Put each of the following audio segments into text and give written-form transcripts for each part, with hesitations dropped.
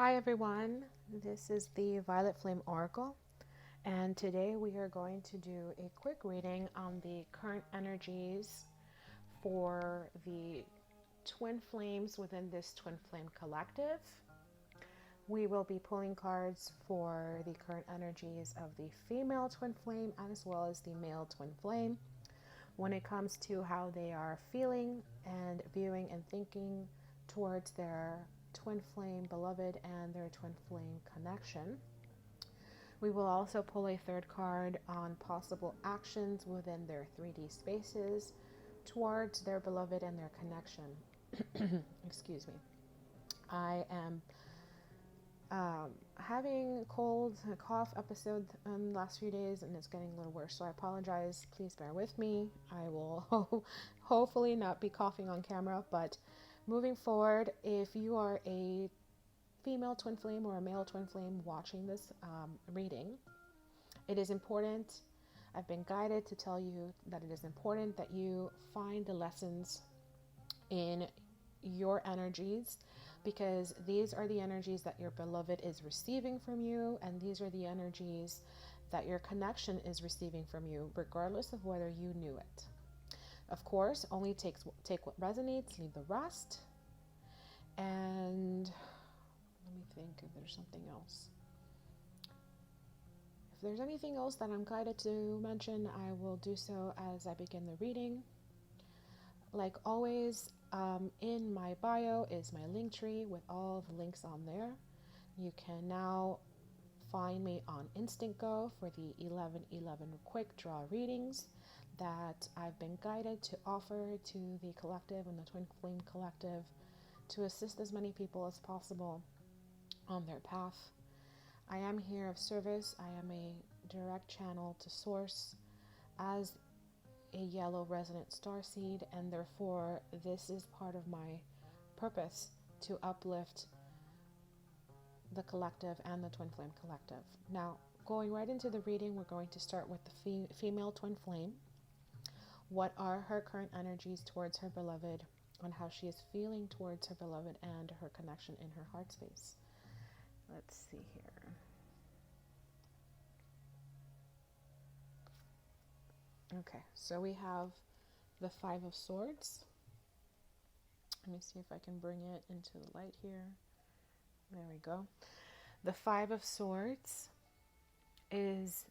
Hi everyone, this is the Violet Flame Oracle, and today we are going to do a quick reading on the current energies for the twin flames within this twin flame collective. We will be pulling cards for the current energies of the female twin flame as well as the male twin flame when it comes to how they are feeling and viewing and thinking towards their twin flame beloved and their twin flame connection. We will also pull a third card on possible actions within their 3D spaces towards their beloved and their connection. Excuse me. I am having cold cough episode in the last few days, and it's getting a little worse, so I apologize. Please bear with me. I will hopefully not be coughing on camera, but moving forward, if you are a female twin flame or a male twin flame watching this reading, it is important. I've been guided to tell you that it is important that you find the lessons in your energies, because these are the energies that your beloved is receiving from you, and these are the energies that your connection is receiving from you, regardless of whether you knew it. Of course, only take what resonates, leave the rest. And let me think if there's something else. If there's anything else that I'm guided to mention, I will do so as I begin the reading. Like always, in my bio is my link tree with all the links on there. You can now find me on InstantGo for the 11/11 quick draw readings that I've been guided to offer to the collective and the Twin Flame Collective to assist as many people as possible on their path. I am here of service. I am a direct channel to source as a yellow resonant starseed, and therefore this is part of my purpose to uplift the collective and the Twin Flame Collective. Now, going right into the reading, we're going to start with the female Twin Flame. What are her current energies towards her beloved, and how she is feeling towards her beloved and her connection in her heart space? Let's see here. Okay, so we have the Five of Swords. Let me see if I can bring it into the light here. There we go. The Five of Swords is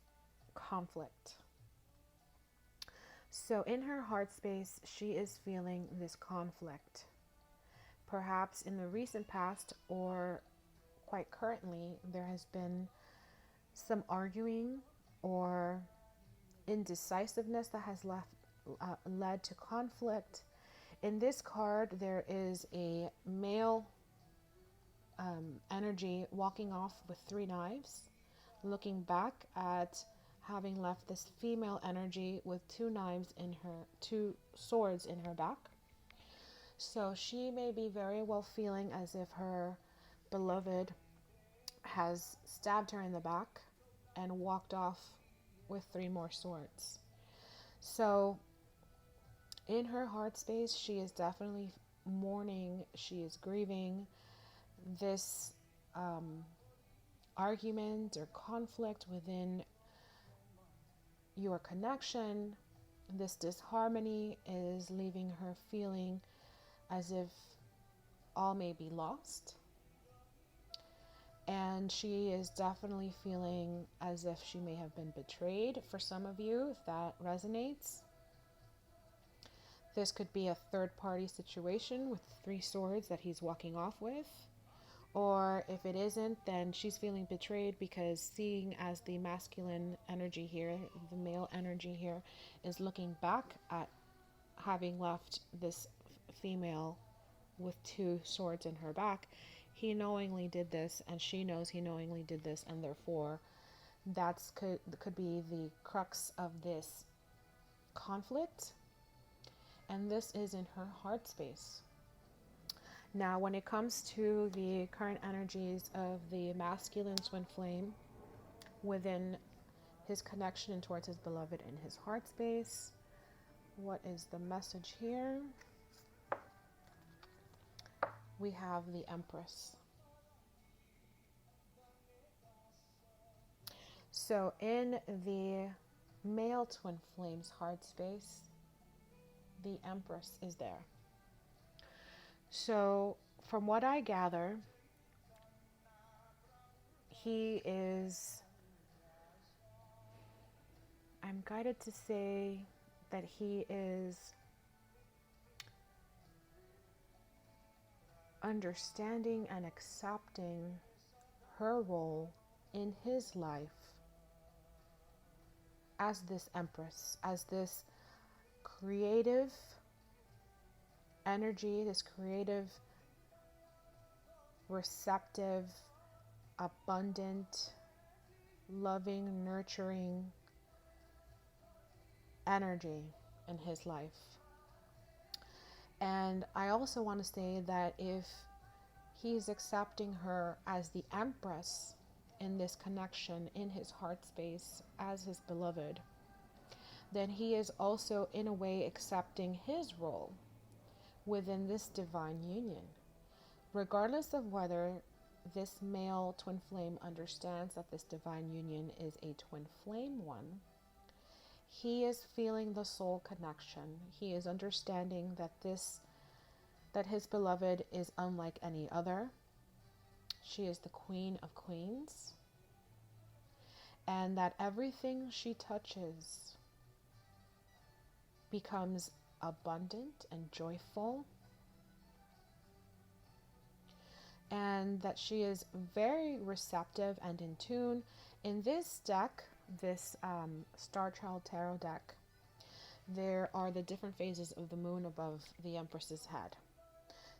conflict. So in her heart space, she is feeling this conflict. Perhaps in the recent past or quite currently, there has been some arguing or indecisiveness that has led to conflict. In this card, there is a male energy walking off with 3 knives, looking back at having left this female energy with 2 knives in her, 2 swords in her back. So she may be very well feeling as if her beloved has stabbed her in the back and walked off with 3 more swords. So in her heart space, she is definitely mourning, she is grieving this argument or conflict within your connection. This disharmony is leaving her feeling as if all may be lost. And she is definitely feeling as if she may have been betrayed. For some of you, if that resonates, this could be a third-party situation with 3 swords that he's walking off with. Or if it isn't, then she's feeling betrayed because seeing as the masculine energy here, the male energy here, is looking back at having left this female with 2 swords in her back. He knowingly did this, and she knows he knowingly did this, and therefore that's could be the crux of this conflict. And this is in her heart space. Now, when it comes to the current energies of the masculine twin flame within his connection towards his beloved in his heart space, what is the message here? We have the Empress. So in the male twin flame's heart space, the Empress is there. So from what I gather, he is, I'm guided to say that he is understanding and accepting her role in his life as this Empress, as this creative energy, this creative, receptive, abundant, loving, nurturing energy in his life. And I also want to say that if he's accepting her as the Empress in this connection in his heart space as his beloved, then he is also in a way accepting his role within this divine union. Regardless of whether this male twin flame understands that this divine union is a twin flame one, he is feeling the soul connection. He is understanding that his beloved is unlike any other. She is the Queen of Queens, and that everything she touches becomes abundant and joyful, and that she is very receptive and in tune. In this deck, this Star Child Tarot deck, there are the different phases of the moon above the Empress's head.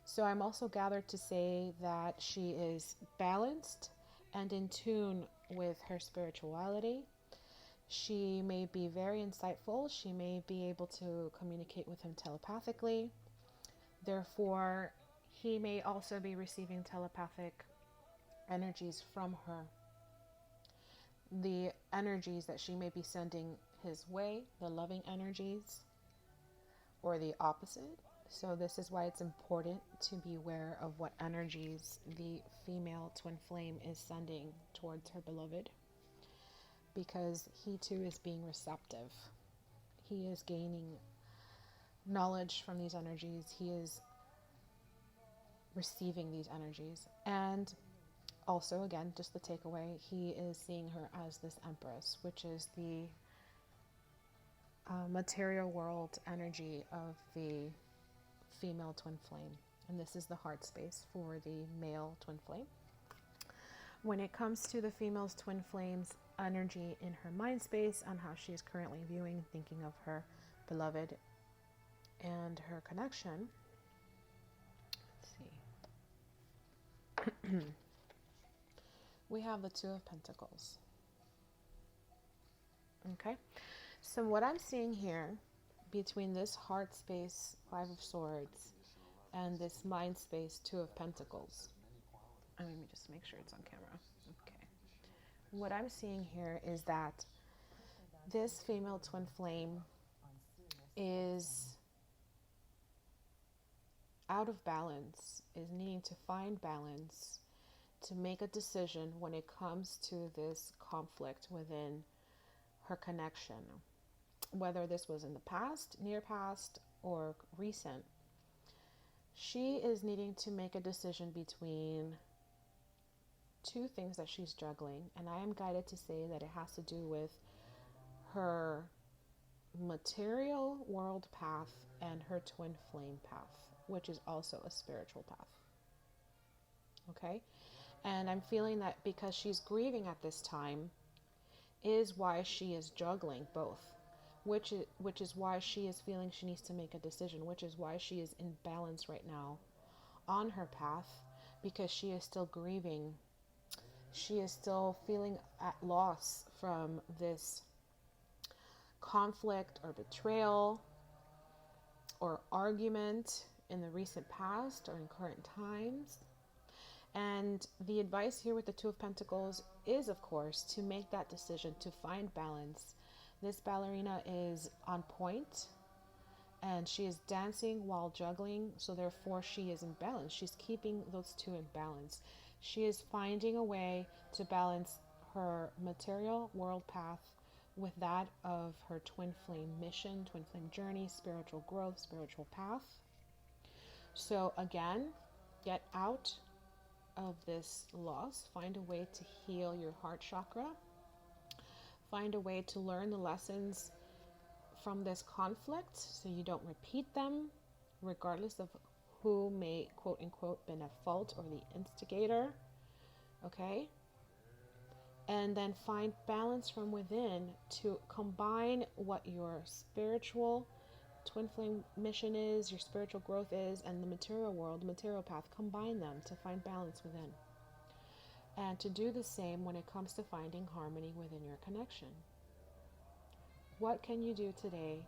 So I'm also gathered to say that she is balanced and in tune with her spirituality. She may be very insightful. She may be able to communicate with him telepathically. Therefore, he may also be receiving telepathic energies from her. The energies that she may be sending his way, the loving energies, or the opposite. So this is why it's important to be aware of what energies the female twin flame is sending towards her beloved, because he too is being receptive. He is gaining knowledge from these energies. He is receiving these energies. And also, again, just the takeaway, he is seeing her as this Empress, which is the material world energy of the female twin flame. And this is the heart space for the male twin flame. When it comes to the female's twin flame's energy in her mind space and how she is currently viewing, thinking of her beloved and her connection, let's see. We have the Two of Pentacles. Okay, so what I'm seeing here between this heart space, Five of Swords, and this mind space, Two of Pentacles. Let me just make sure it's on camera. Okay. What I'm seeing here is that this female twin flame is out of balance, is needing to find balance to make a decision when it comes to this conflict within her connection. Whether this was in the past, near past, or recent, she is needing to make a decision between two things that she's juggling, and I am guided to say that it has to do with her material world path and her twin flame path, which is also a spiritual path. Okay? And I'm feeling that because she's grieving at this time is why she is juggling both, which is why she is feeling she needs to make a decision, which is why she is in balance right now on her path, because she is still grieving. She is still feeling at loss from this conflict or betrayal or argument in the recent past or in current times. And the advice here with the Two of Pentacles is, of course, to make that decision, to find balance. This ballerina is on point and she is dancing while juggling, so therefore she is in balance. She's keeping those two in balance. She is finding a way to balance her material world path with that of her twin flame mission, twin flame journey, spiritual growth, spiritual path. So again, get out of this loss. Find a way to heal your heart chakra. Find a way to learn the lessons from this conflict so you don't repeat them, regardless of who may, quote unquote, been at fault or the instigator. Okay? And then find balance from within to combine what your spiritual twin flame mission is, your spiritual growth is, and the material world, the material path. Combine them to find balance within. And to do the same when it comes to finding harmony within your connection. What can you do today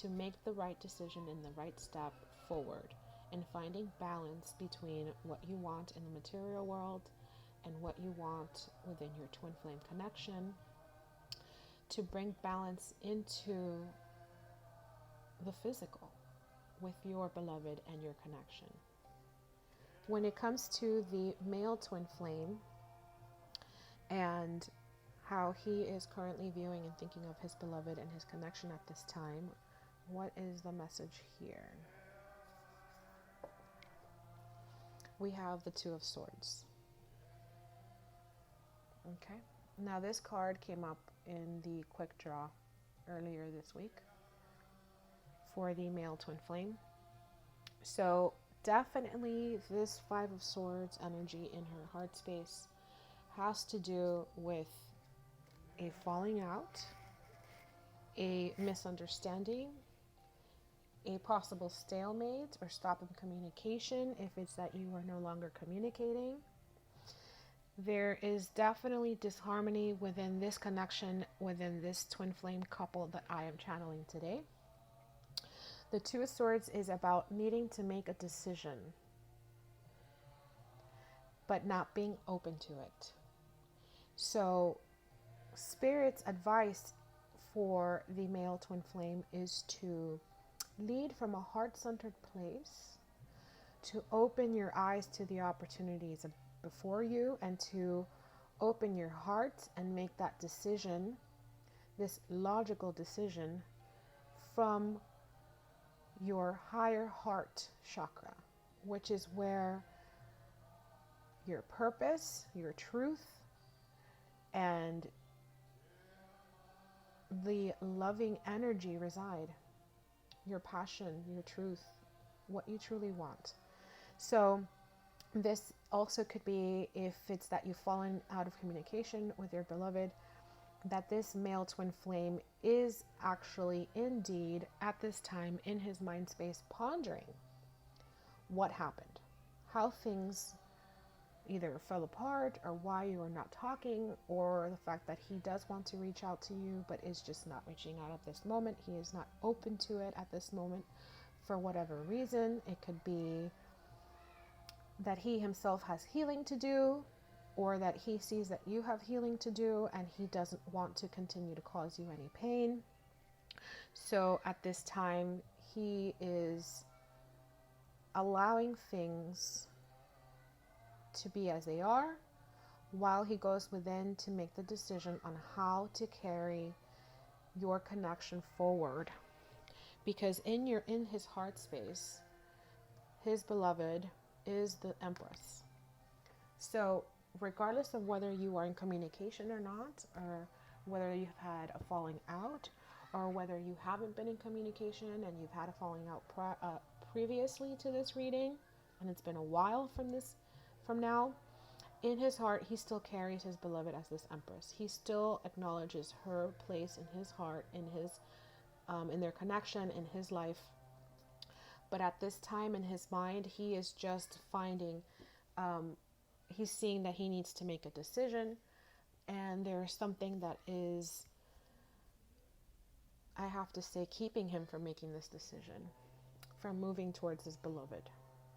to make the right decision and the right step forward in finding balance between what you want in the material world and what you want within your twin flame connection, to bring balance into the physical with your beloved and your connection? When it comes to the male twin flame and how he is currently viewing and thinking of his beloved and his connection at this time, what is the message here? We have the Two of Swords. Okay. Now this card came up in the quick draw earlier this week for the male twin flame. So definitely this Five of Swords energy in her heart space has to do with a falling out, a misunderstanding, a possible stalemate or stop in communication if it's that you are no longer communicating. There is definitely disharmony within this connection, within this twin flame couple that I am channeling today. The Two of Swords is about needing to make a decision, but not being open to it. So, Spirit's advice for the male twin flame is to lead from a heart-centered place, to open your eyes to the opportunities before you, and to open your heart and make that decision, this logical decision, from your higher heart chakra, which is where your purpose, your truth, and the loving energy reside. Your passion, your truth, what you truly want. So this also could be, if it's that you've fallen out of communication with your beloved, that this male twin flame is actually indeed at this time in his mind space pondering what happened, how things either fell apart, or why you are not talking, or the fact that he does want to reach out to you but is just not reaching out at this moment. He is not open to it at this moment for whatever reason. It could be that he himself has healing to do, or that he sees that you have healing to do and he doesn't want to continue to cause you any pain. So at this time, he is allowing things to be as they are, while he goes within to make the decision on how to carry your connection forward. Because in his heart space, his beloved is the Empress. So regardless of whether you are in communication or not, or whether you've had a falling out, or whether you haven't been in communication and you've had a falling out previously to this reading, and it's been a while from now, in his heart, he still carries his beloved as this Empress. He still acknowledges her place in his heart, in their connection, in his life. But at this time in his mind, he is just finding, he's seeing that he needs to make a decision. And there's something that is, I have to say, keeping him from making this decision, from moving towards his beloved.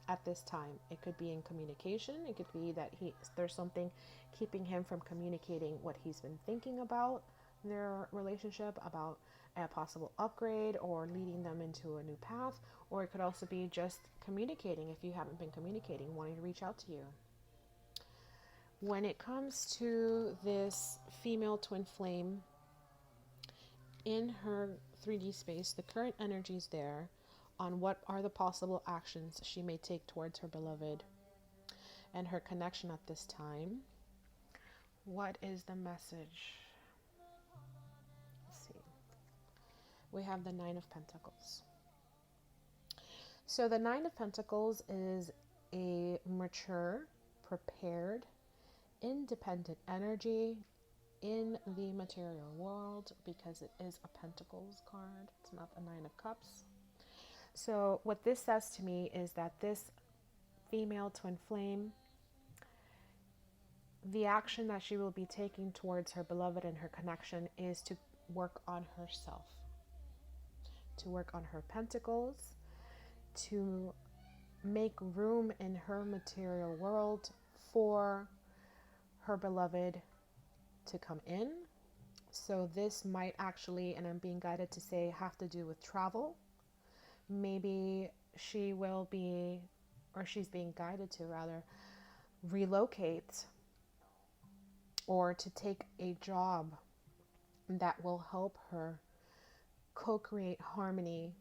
At this time, it could be in communication. It could be that there's something keeping him from communicating what he's been thinking about their relationship, about a possible upgrade or leading them into a new path. Or it could also be just communicating, if you haven't been communicating, wanting to reach out to you. When it comes to this female twin flame in her 3D space, the current energy is there on what are the possible actions she may take towards her beloved and her connection at this time. What is the message? Let's see. We have the Nine of Pentacles. So the Nine of Pentacles is a mature, prepared, independent energy in the material world, because it is a Pentacles card. It's not a Nine of Cups. So what this says to me is that this female twin flame, the action that she will be taking towards her beloved and her connection is to work on herself, to work on her pentacles, to make room in her material world for her beloved to come in. So this might actually, and I'm being guided to say, have to do with travel. Maybe she will be, or she's being guided to rather, relocate or to take a job that will help her co-create harmony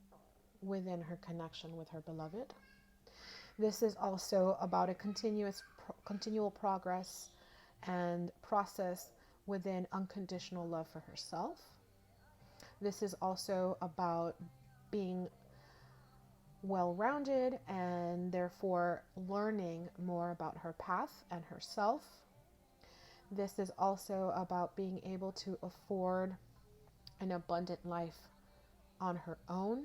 within her connection with her beloved. This is also about a continual progress and process within unconditional love for herself. This is also about being well-rounded and therefore learning more about her path and herself. This is also about being able to afford an abundant life on her own,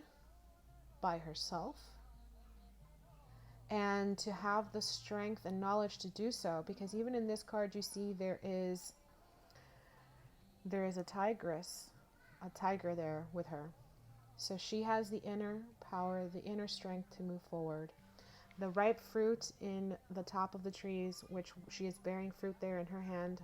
by herself, and to have the strength and knowledge to do so, because even in this card you see there is a tigress, a tiger there with her. So she has the inner power, the inner strength to move forward. The ripe fruit in the top of the trees, which she is bearing fruit there in her hand,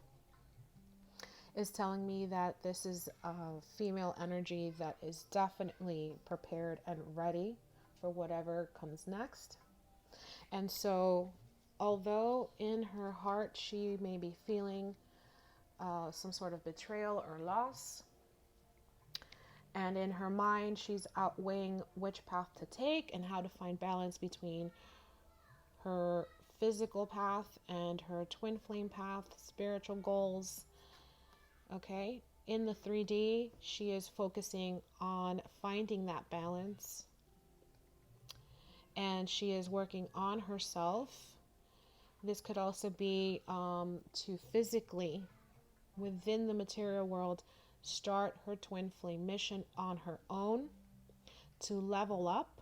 is telling me that this is a female energy that is definitely prepared and ready for whatever comes next. And so, although in her heart she may be feeling some sort of betrayal or loss, and in her mind she's outweighing which path to take and how to find balance between her physical path and her twin flame path, spiritual goals. Okay, in the 3D, she is focusing on finding that balance, and she is working on herself. This could also be to physically, within the material world, start her twin flame mission on her own, to level up,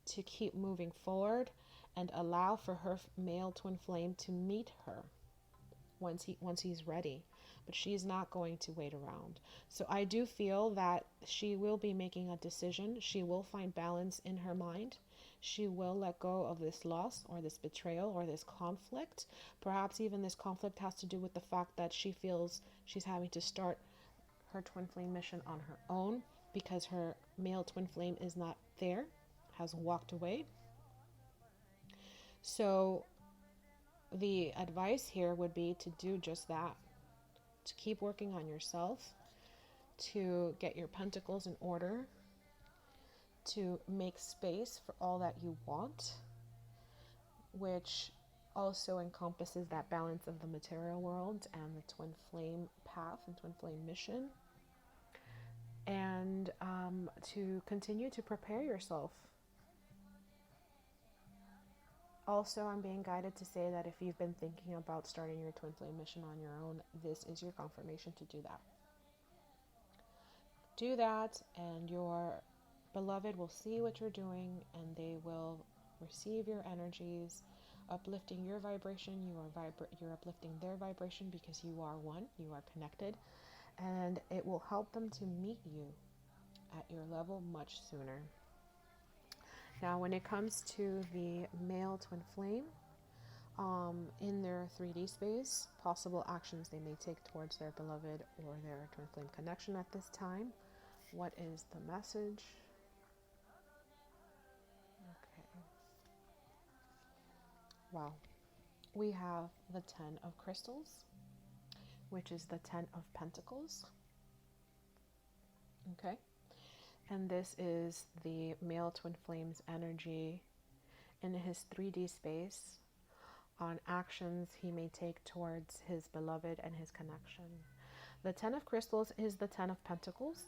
to keep moving forward, and allow for her male twin flame to meet her once he's ready. But she's not going to wait around. So I do feel that she will be making a decision. She will find balance in her mind. She will let go of this loss or this betrayal or this conflict. Perhaps even this conflict has to do with the fact that she feels she's having to start her twin flame mission on her own because her male twin flame is not there, has walked away. So the advice here would be to do just that, to keep working on yourself, to get your pentacles in order, to make space for all that you want, which also encompasses that balance of the material world and the twin flame path and twin flame mission, and to continue to prepare yourself. Also, I'm being guided to say that if you've been thinking about starting your twin flame mission on your own, this is your confirmation to do that. Do that, and your beloved will see what you're doing, and they will receive your energies, uplifting your vibration. You're uplifting their vibration because you are one, you are connected, and it will help them to meet you at your level much sooner. Now, when it comes to the male twin flame, in their 3D space, possible actions they may take towards their beloved or their twin flame connection at this time. What is the message? Okay. Wow. we have the 10 of crystals, which is the 10 of pentacles. Okay. And this is the male twin flames energy in his 3D space on actions he may take towards his beloved and his connection. The 10 of crystals is the 10 of pentacles.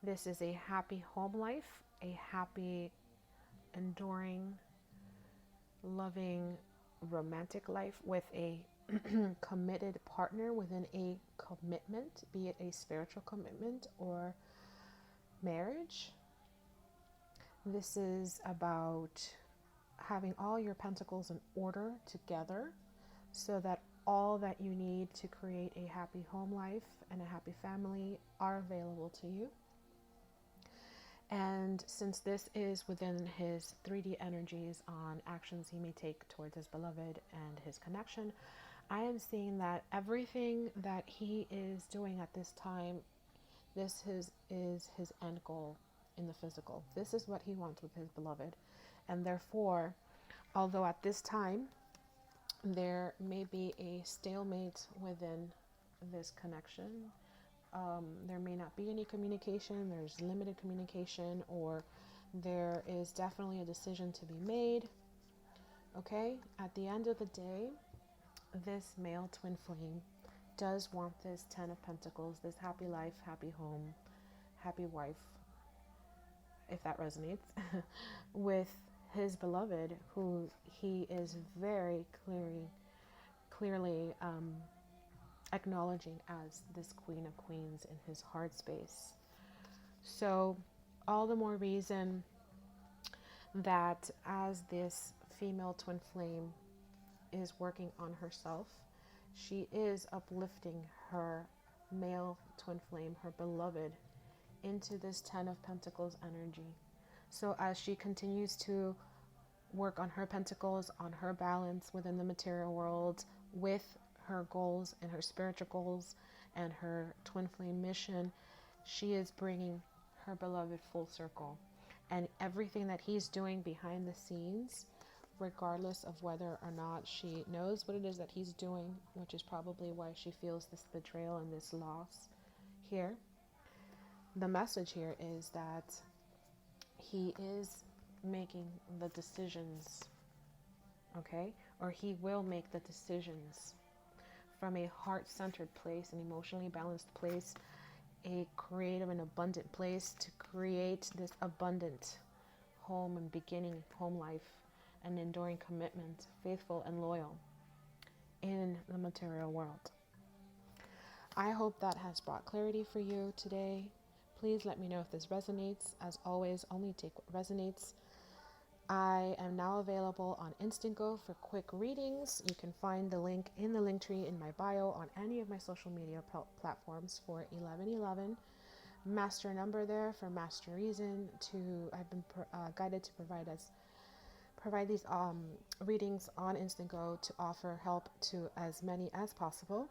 This is a happy home life, a happy, enduring, loving, romantic life with a committed partner within a commitment, be it a spiritual commitment or marriage. This is about having all your pentacles in order together so that all that you need to create a happy home life and a happy family are available to you. And since this is within his 3D energies on actions he may take towards his beloved and his connection, I am seeing that everything that he is doing at this time, this is his end goal in the physical. This is what he wants with his beloved. And therefore, although at this time there may be a stalemate within this connection, there may not be any communication, there's limited communication, or there is definitely a decision to be made. Okay, at the end of the day, this male twin flame does want this 10 of pentacles, this happy life, happy home, happy wife, if that resonates, with his beloved, who he is very clearly acknowledging as this Queen of Queens in his heart space. So all the more reason that as this female twin flame is working on herself, she is uplifting her male twin flame, her beloved, into this 10 of Pentacles energy. So as she continues to work on her pentacles, on her balance within the material world, with her goals and her spiritual goals and her twin flame mission, she is bringing her beloved full circle. And everything that he's doing behind the scenes, regardless of whether or not she knows what it is that he's doing, which is probably why she feels this betrayal and this loss here, the message here is that he is making the decisions, okay? Or he will make the decisions from a heart-centered place, an emotionally balanced place, a creative and abundant place to create this abundant home and beginning home life, an enduring commitment, faithful and loyal in the material world. I hope that has brought clarity for you today. Please let me know if this resonates. As always, only take what resonates. I am now available on InstantGo for quick readings. You can find the link in the link tree in my bio on any of my social media platforms for 1111. Master number there for master reason. I've been guided to provide these readings on InstantGo to offer help to as many as possible.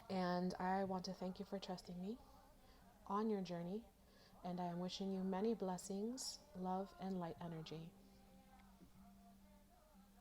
And I want to thank you for trusting me on your journey. And I am wishing you many blessings, love, and light energy.